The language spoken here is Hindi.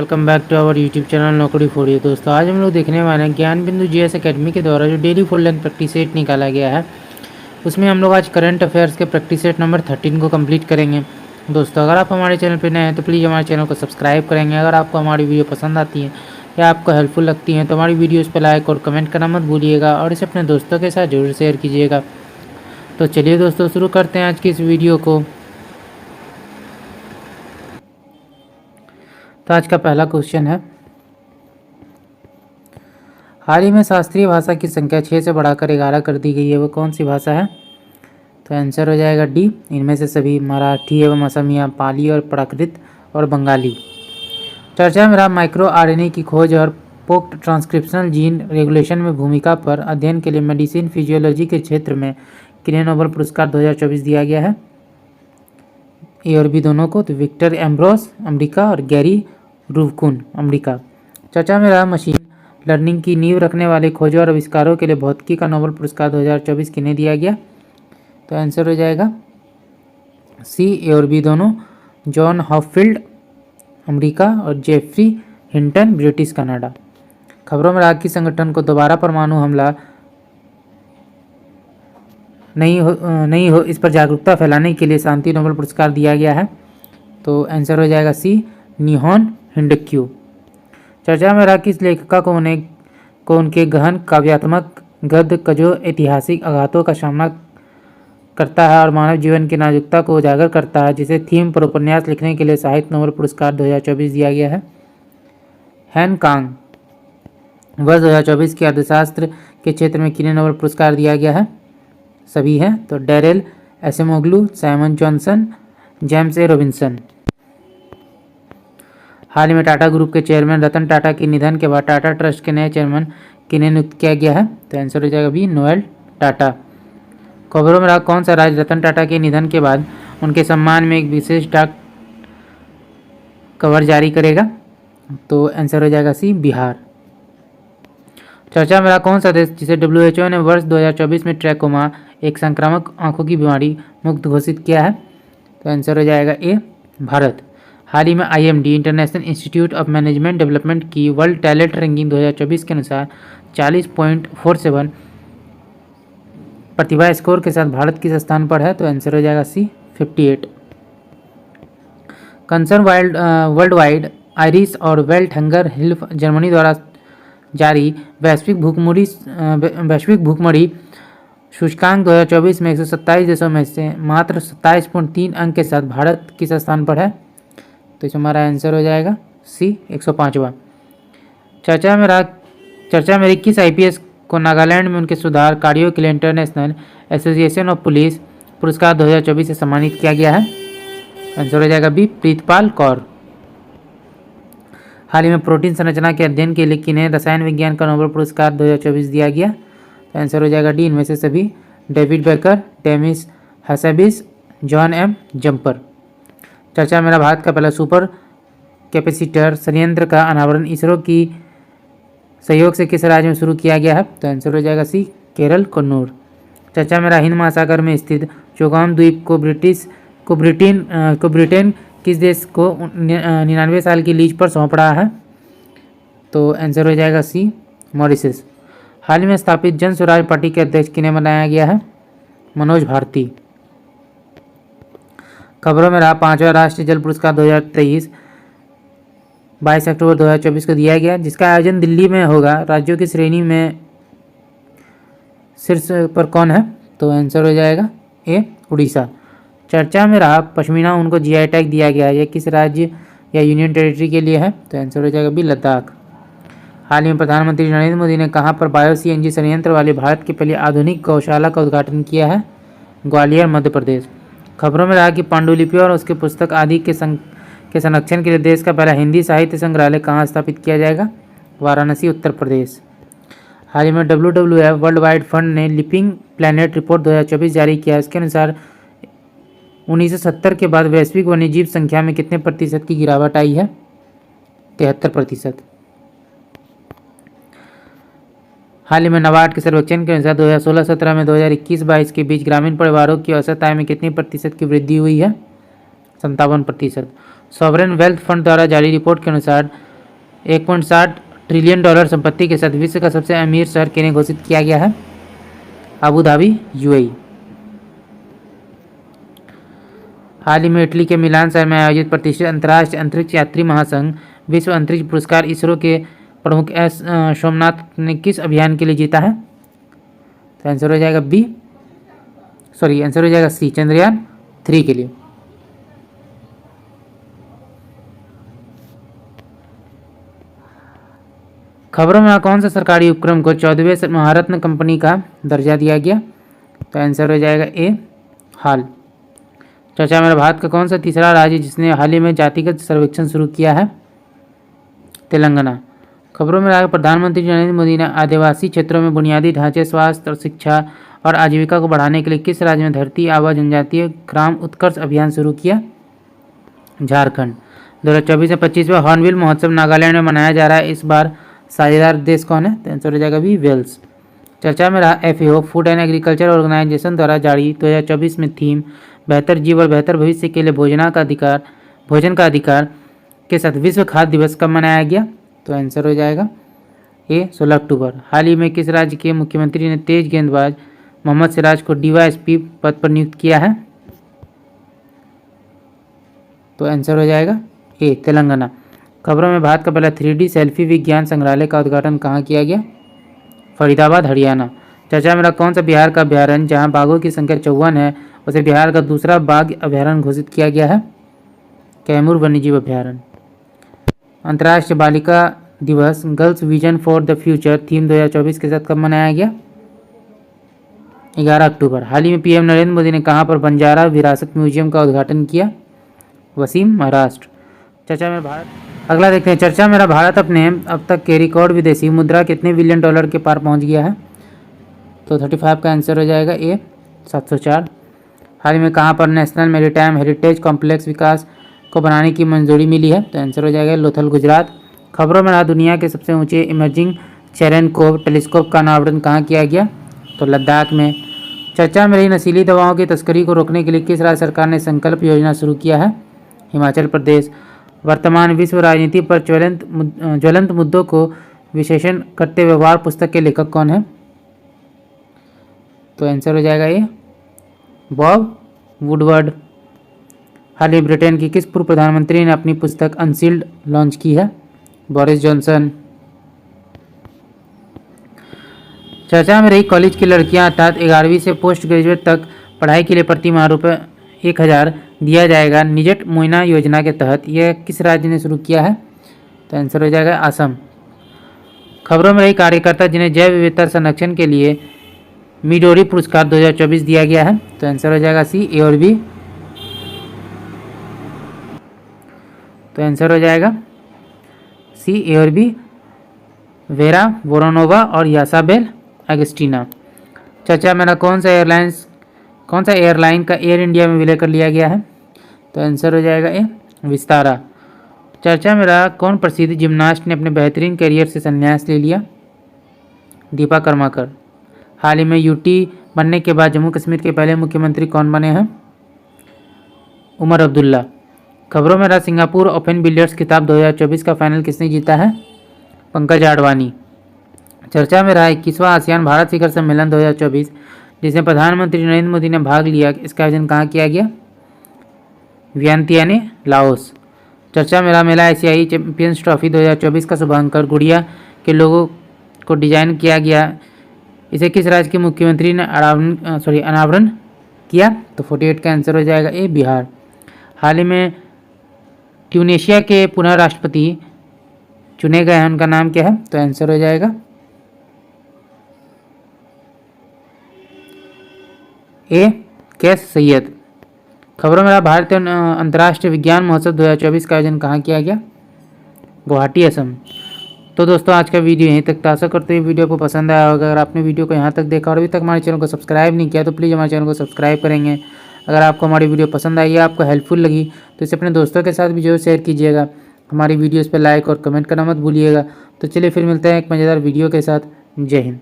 Welcome back to our YouTube channel Naukri for you. दोस्तों आज हम लोग देखने वाले हैं ज्ञान बिंदु जीएस एकेडमी के द्वारा जो daily full length practice set निकाला गया है, उसमें हम लोग आज करंट अफेयर्स के प्रैक्टिस सेट नंबर 13 को कंप्लीट करेंगे। दोस्तों अगर आप हमारे चैनल पर नए हैं तो प्लीज़ हमारे चैनल को सब्सक्राइब करेंगे। अगर आपको हमारी वीडियो पसंद आती है या आपको हेल्पफुल लगती है तो हमारी वीडियोज़ पर लाइक और कमेंट करना मत भूलिएगा और इसे अपने दोस्तों के साथ जरूर शेयर कीजिएगा। तो चलिए दोस्तों शुरू करते हैं आज की इस वीडियो को। तो आज का पहला क्वेश्चन है, हाल ही में शास्त्रीय भाषा की संख्या 6 से बढ़ाकर 11 कर दी गई है, वो कौन सी भाषा है? तो आंसर हो जाएगा डी, इनमें से सभी मराठी एवं असमिया, पाली और प्राकृत और बंगाली। चर्चा में रहा माइक्रो आरएनए की खोज और पोस्ट ट्रांसक्रिप्शनल जीन रेगुलेशन में भूमिका पर अध्ययन के लिए मेडिसिन फिजियोलॉजी के क्षेत्र में किन्हें नोबेल पुरस्कार 2024 दिया गया है? ए और बी दोनों को, तो विक्टर एम्ब्रोस अमेरिका और गैरी रूवकुन अमेरिका। चर्चा में रहा मशीन लर्निंग की नींव रखने वाले खोजों और आविष्कारों के लिए भौतिकी का नोबेल पुरस्कार 2024 किन्हें दिया गया? तो आंसर हो जाएगा सी, ए और बी दोनों, जॉन हॉपफील्ड अमेरिका और जेफरी हिंटन ब्रिटिश कनाडा। खबरों में रहा कि संगठन को दोबारा परमाणु हमला नहीं हो इस पर जागरूकता फैलाने के लिए शांति नोबेल पुरस्कार दिया गया है। तो आंसर हो जाएगा सी, निहोन हिंडक्यू। चर्चा में रहा कि इस लेखिका को उनके गहन काव्यात्मक गद्य जो ऐतिहासिक आघातों का सामना करता है और मानव जीवन की नाजुकता को उजागर करता है, जिसे थीम पर उपन्यास लिखने के लिए साहित्य नोबेल पुरस्कार 2024 दिया गया है। हैन कांग। वर्ष 2024 के अर्थशास्त्र के क्षेत्र में किन्हें नोबेल पुरस्कार दिया गया है? सभी हैं, तो Daron Acemoglu, Simon Johnson, James A Robinson. हाल ही में टाटा ग्रुप के चेयरमैन रतन टाटा के निधन के बाद टाटा ट्रस्ट के नए चेयरमैन किन्हें नियुक्त किया गया है? तो आंसर हो जाएगा बी, नोएल टाटा। खबरों में रहा कौन सा राज्य रतन टाटा के निधन के बाद उनके सम्मान में एक विशेष डाक कवर जारी करेगा? तो आंसर हो जाएगा सी, बिहार। चर्चा में रहा कौन सा देश जिसे WHO ने वर्ष 2024 में ट्रैकोमा, एक संक्रामक आंखों की बीमारी, मुक्त घोषित किया है? तो आंसर हो जाएगा ए, भारत। हाल ही में IMD international institute of management development की वर्ल्ड टैलेंट रैंकिंग 2024 के अनुसार 40.47 प्रतिभा स्कोर के साथ भारत किस स्थान पर है? तो आंसर हो जाएगा सी, 58। कंसर्न वर्ल्ड वाइड आयरिश और वेल्ट हंगर हिल्फ जर्मनी द्वारा जारी वैश्विक भूखमरी सूचकांक 2024 में 127 देशों में से मात्र 27.3 अंक के साथ भारत किस स्थान पर है? तो इसमें हमारा आंसर हो जाएगा सी, 105वां। चर्चा में 21 IPS को नागालैंड में उनके सुधार कार्यों के लिए इंटरनेशनल एसोसिएशन ऑफ पुलिस पुरस्कार 2024 से सम्मानित किया गया है। आंसर हो जाएगा बी, प्रीतपाल कौर। हाल ही में प्रोटीन संरचना के अध्ययन के लिए किन्हें रसायन विज्ञान का नोबेल पुरस्कार 2024 दिया गया? तो आंसर हो जाएगा डी, इनमें से सभी, David Baker, Demis Hassabis, John M Jumper. चर्चा में भारत का पहला सुपर कैपेसिटर संयंत्र का अनावरण इसरो की सहयोग से किस राज्य में शुरू किया गया है? तो आंसर हो जाएगा सी, केरल, कन्नूर। चर्चा में हिंद महासागर में स्थित चोगाम द्वीप को ब्रिटेन किस देश को 99 साल की लीज पर सौंप रहा है? तो आंसर हो जाएगा सी, मॉरिशस। हाल ही में स्थापित जन स्वराज पार्टी के अध्यक्ष किन्हें बनाया गया है? मनोज भारती। खबरों में रहा 5वां राष्ट्रीय जल पुरस्कार 2023 22 अक्टूबर 2024 को दिया गया, जिसका आयोजन दिल्ली में होगा। राज्यों की श्रेणी में शीर्ष पर कौन है? तो आंसर हो जाएगा ए, उड़ीसा। चर्चा में रहा पश्मीना ऊन को GI टैग दिया गया है, यह किस राज्य या यूनियन टेरिटरी के लिए है? तो आंसर हो जाएगा बी, लद्दाख। हाल ही में प्रधानमंत्री नरेंद्र मोदी ने कहां पर बायो CNG संयंत्र वाली भारत की पहली आधुनिक गौशाला का उद्घाटन किया है? ग्वालियर, मध्य प्रदेश। खबरों में रहा कि पांडुलिपि और उसके पुस्तक आदि के संरक्षण के लिए देश का पहला हिंदी साहित्य संग्रहालय कहाँ स्थापित किया जाएगा? वाराणसी, उत्तर प्रदेश। हाल ही में WWF वर्ल्ड वाइड फंड ने लिविंग प्लैनेट रिपोर्ट 2024 जारी किया। इसके अनुसार 1970 के बाद वैश्विक वन्यजीव संख्या में कितने प्रतिशत की गिरावट आई है? 73%। हाल ही में नाबार्ड के सर्वेक्षण के अनुसार 2016-17 में 2021-22 के बीच ग्रामीण परिवारों की औसत आय में कितनी प्रतिशत की वृद्धि हुई है? 57%। सॉवरेन वेल्थ फंड द्वारा जारी रिपोर्ट के अनुसार $1.60 ट्रिलियन संपत्ति के साथ विश्व का सबसे अमीर शहर किन्हें घोषित किया गया है? Abu Dhabi, UAE. हाल ही में इटली के मिलान शहर में आयोजित प्रतिष्ठित अंतर्राष्ट्रीय अंतरिक्ष यात्री महासंघ विश्व अंतरिक्ष पुरस्कार इसरो के प्रमुख एस सोमनाथ ने किस अभियान के लिए जीता है? तो आंसर हो जाएगा आंसर हो जाएगा सी, चंद्रयान 3 के लिए। खबरों में कौन सा सरकारी उपक्रम को 14वें महारत्न कंपनी का दर्जा दिया गया? तो आंसर हो जाएगा ए, हाल। चर्चा में भारत का कौन सा तीसरा राज्य जिसने हाल ही में जातिगत सर्वेक्षण शुरू किया है? तेलंगाना। खबरों में रहा प्रधानमंत्री नरेंद्र मोदी ने आदिवासी क्षेत्रों में बुनियादी ढांचे, स्वास्थ्य और शिक्षा और आजीविका को बढ़ाने के लिए किस राज्य में धरती आबा जनजातीय ग्राम उत्कर्ष अभियान शुरू किया? झारखंड। 2024 में 25वां हॉर्नबिल महोत्सव नागालैंड में मनाया जा रहा है। इस बार साझेदार देश कौन है? तो आंसर हो जाएगा भी वेल्स। चर्चा में रहा FAO Food and Agriculture Organization द्वारा जारी 2024 में थीम बेहतर जीवन और बेहतर भविष्य के लिए भोजन का अधिकार के साथ विश्व खाद्य दिवस कब मनाया गया? तो आंसर हो जाएगा ए, 16 अक्टूबर। हाल ही में किस राज्य के मुख्यमंत्री ने तेज गेंदबाज मोहम्मद सिराज को DYSP पद पर नियुक्त किया है? तो आंसर हो जाएगा ए, तेलंगाना। खबरों में भारत का पहला 3D सेल्फी विज्ञान संग्रहालय का उद्घाटन कहाँ किया गया? फरीदाबाद, हरियाणा। चर्चा में रहा कौन सा बिहार का अभ्यारण्य जहां बाघों की संख्या 54 है उसे बिहार का दूसरा बाघ अभ्यारण्य घोषित किया गया है? कैमूर वन्यजीव अभ्यारण्य। अंतर्राष्ट्रीय बालिका दिवस girls vision for the future theme 2024 के साथ कब मनाया गया? 11 अक्टूबर। हाल ही में PM नरेंद्र मोदी ने कहां पर बंजारा विरासत म्यूजियम का उद्घाटन किया? वसीम, महाराष्ट्र। चर्चा में भारत। अगला देखते हैं। चर्चा में भारत अपने अब तक के रिकॉर्ड विदेशी मुद्रा कितने बिलियन डॉलर के पार पहुंच गया है? तो 35 का आंसर हो जाएगा ए, 704। हाल ही में कहां पर नेशनल मैरीटाइम हेरिटेज कॉम्प्लेक्स विकास को बनाने की मंजूरी मिली है? तो आंसर हो जाएगा लोथल, गुजरात। खबरों में रहा दुनिया के सबसे ऊंचे इमर्जिंग चेरेनकोव टेलीस्कोप का अनावरण कहाँ किया गया? तो लद्दाख में। चर्चा में रही नशीली दवाओं की तस्करी को रोकने के लिए किस राज्य सरकार ने संकल्प योजना शुरू किया है? हिमाचल प्रदेश। वर्तमान विश्व राजनीति पर ज्वलंत मुद्दों को विश्लेषण करते व्यवहार पुस्तक के लेखक कौन है? तो आंसर हो जाएगा ये, बॉब वुडवर्ड। हाल ही ब्रिटेन की किस पूर्व प्रधानमंत्री ने अपनी पुस्तक अनसील्ड लॉन्च की है? Boris Johnson. चर्चा में रही कॉलेज की लड़कियां अर्थात 11वीं से पोस्ट ग्रेजुएट तक पढ़ाई के लिए प्रति माह ₹1000 दिया जाएगा निजट मोइना योजना के तहत। यह किस राज्य ने शुरू किया है? तो आंसर हो जाएगा असम। खबरों में रही कार्यकर्ता जिन्हें जैव विविधता संरक्षण के लिए मिडोरी पुरस्कार 2024 दिया गया है? तो आंसर हो जाएगा सी, ए और बी। तो आंसर हो जाएगा सी, ए और बी, वेरा वोरोनोवा और यासाबेल अगस्टीना। चर्चा में कौन सा एयरलाइन का एयर इंडिया में विलय कर लिया गया है? तो आंसर हो जाएगा ए, विस्तारा। चर्चा में रहा कौन प्रसिद्ध जिम्नास्ट ने अपने बेहतरीन करियर से संन्यास ले लिया? दीपा कर्माकर। हाल ही में यूटी बनने के बाद जम्मू कश्मीर के पहले मुख्यमंत्री कौन बने हैं? उमर अब्दुल्ला। खबरों में रहा सिंगापुर ओपन बिलियर्ड्स खिताब 2024 का फाइनल किसने जीता है? पंकज आडवाणी। चर्चा में रहा 21वां आसियान भारत शिखर सम्मेलन 2024 जिसमें प्रधानमंत्री नरेंद्र मोदी ने भाग लिया, इसका आयोजन कहाँ किया गया? वियंतियाने, लाओस। चर्चा में रहा मेला एशियाई चैंपियंस ट्रॉफी 2024 का शुभारंभ गुड़िया के लोगों को डिजाइन किया गया। इसे किस राज्य के मुख्यमंत्री ने अनावरण किया? तो 48 का आंसर हो जाएगा ए, बिहार। हाल ही में ट्यूनेशिया के पुनः राष्ट्रपति चुने गए हैं, उनका नाम क्या है? तो आंसर हो जाएगा ए, कैस सैयद। खबरों में भारतीय अंतर्राष्ट्रीय विज्ञान महोत्सव 2024 का आयोजन कहाँ किया गया? गुवाहाटी, असम। तो दोस्तों आज का वीडियो यहीं तक था। आशा करते हैं वीडियो को पसंद आया होगा। अगर आपने वीडियो को यहाँ तक देखा और अभी तक हमारे चैनल को सब्सक्राइब नहीं किया तो प्लीज़ हमारे चैनल को सब्सक्राइब करेंगे। अगर आपको हमारी वीडियो पसंद आई है, आपको हेल्पफुल लगी तो इसे अपने दोस्तों के साथ भी जरूर शेयर कीजिएगा। हमारी वीडियोज़ पर लाइक और कमेंट करना मत भूलिएगा। तो चलिए फिर मिलते हैं एक मज़ेदार वीडियो के साथ। जय हिंद।